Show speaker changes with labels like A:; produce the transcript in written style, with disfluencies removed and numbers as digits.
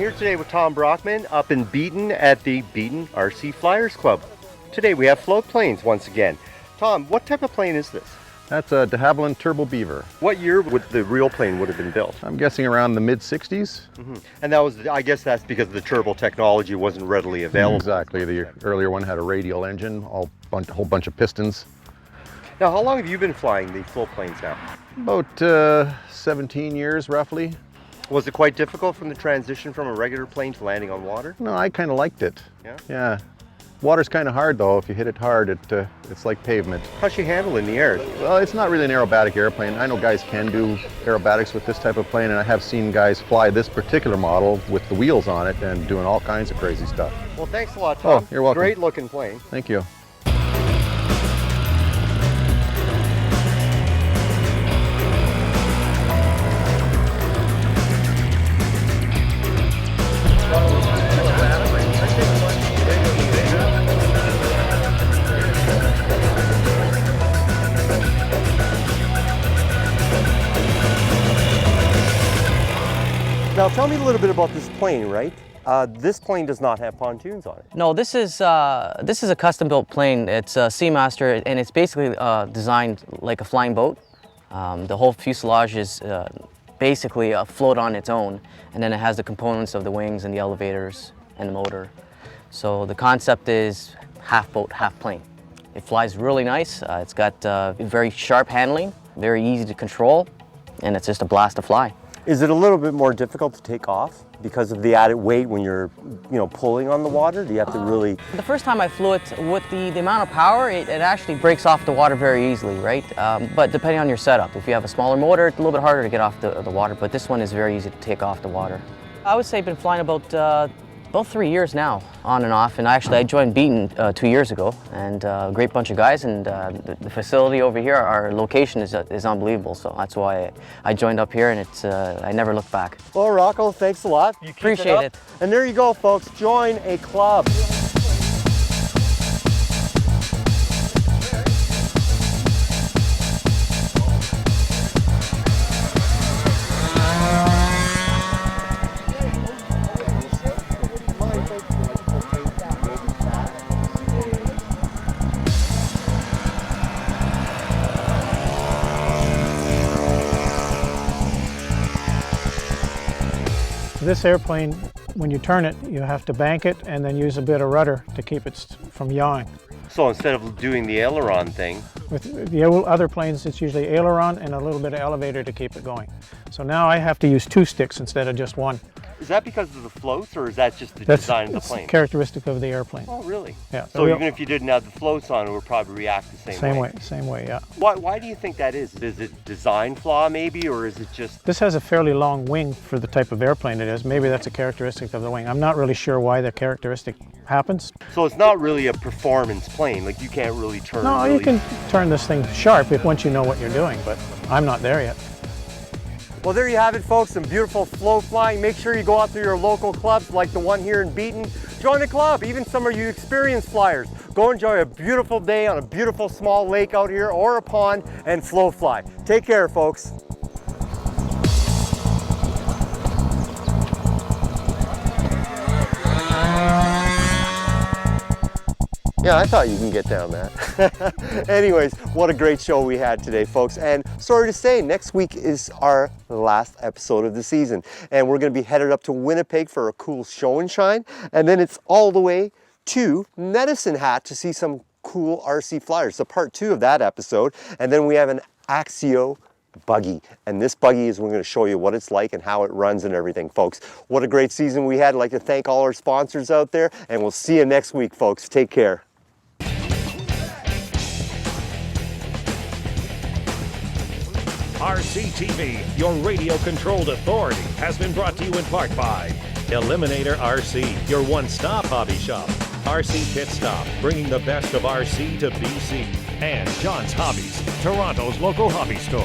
A: here today with Tom Brockman up in Beeton at the Beeton RC Flyers Club. Today we have float planes once again. Tom, what type of plane is this?
B: That's a de Havilland Turbo Beaver.
A: What year would the real plane would have been built?
B: I'm guessing around the mid-60s.
A: And that was, I guess that's because the turbo technology wasn't readily available.
B: Exactly. The earlier one had a radial engine, a whole bunch of pistons.
A: Now, how long have you been flying the float planes now?
B: About 17 years, roughly.
A: Was it quite difficult from the transition from a regular plane to landing on water?
B: No, I kind of liked it.
A: Yeah?
B: Yeah. Water's kind of hard though. If you hit it hard, it's like pavement.
A: How's she handle in the air?
B: Well, it's not really an aerobatic airplane. I know guys can do aerobatics with this type of plane, and I have seen guys fly this particular model with the wheels on it and doing all kinds of crazy stuff.
A: Well, thanks a lot, Tom.
B: Oh, you're welcome.
A: Great looking plane.
B: Thank you.
A: Now tell me a little bit about this plane, right? This plane does not have pontoons on it.
C: No, this is a custom-built plane. It's a Seamaster, and it's basically designed like a flying boat. The whole fuselage is basically a float on its own, and then it has the components of the wings and the elevators and the motor. So the concept is half boat, half plane. It flies really nice. It's got very sharp handling, very easy to control, and it's just a blast to fly.
A: Is it a little bit more difficult to take off because of the added weight when you're, pulling on the water? Do you have to really...
C: The first time I flew it, with the amount of power, it actually breaks off the water very easily, right? But depending on your setup, if you have a smaller motor, it's a little bit harder to get off the water, but this one is very easy to take off the water. I would say I've been flying about 3 years now, on and off, and I joined Beeton 2 years ago, and a great bunch of guys, and the facility over here, our location is unbelievable, so that's why I joined up here, and it's I never look back.
A: Well, Rocco, thanks a lot. You keep
C: Appreciate it.
A: And there you go, folks. Join a club.
D: This airplane, when you turn it, you have to bank it and then use a bit of rudder to keep it from yawing.
A: So instead of doing the aileron thing...
D: With the other planes, it's usually aileron and a little bit of elevator to keep it going. So now I have to use 2 sticks instead of just 1.
A: Is that because of the floats, or is that just the design of the plane?
D: That's characteristic of the airplane.
A: Oh, really?
D: Yeah.
A: So even if you didn't have the floats on, it would probably react the same way?
D: Same way, yeah.
A: Why do you think that is? Is it design flaw maybe, or is it just...
D: This has a fairly long wing for the type of airplane it is. Maybe that's a characteristic of the wing. I'm not really sure why the characteristic happens.
A: So it's not really a performance plane, like you can't really turn...
D: No, you can turn this thing sharp once you know what you're doing, but I'm not there yet.
A: Well, there you have it, folks, some beautiful float flying. Make sure you go out to your local clubs like the one here in Beeton. Join a club, even some of you experienced flyers. Go enjoy a beautiful day on a beautiful small lake out here or a pond and float fly. Take care, folks. Yeah, I thought you can get down that. Anyways, what a great show we had today, folks. And sorry to say, next week is our last episode of the season. And we're going to be headed up to Winnipeg for a cool show and shine. And then it's all the way to Medicine Hat to see some cool RC flyers. So part 2 of that episode. And then we have an Axio buggy, and this buggy is we're going to show you what it's like and how it runs and everything, folks. What a great season we had. I'd like to thank all our sponsors out there, and we'll see you next week, folks. Take care.
E: RCTV, your radio-controlled authority, has been brought to you in part by Eliminator RC, your one-stop hobby shop. RC Pit Stop, bringing the best of RC to BC. And John's Hobbies, Toronto's local hobby store.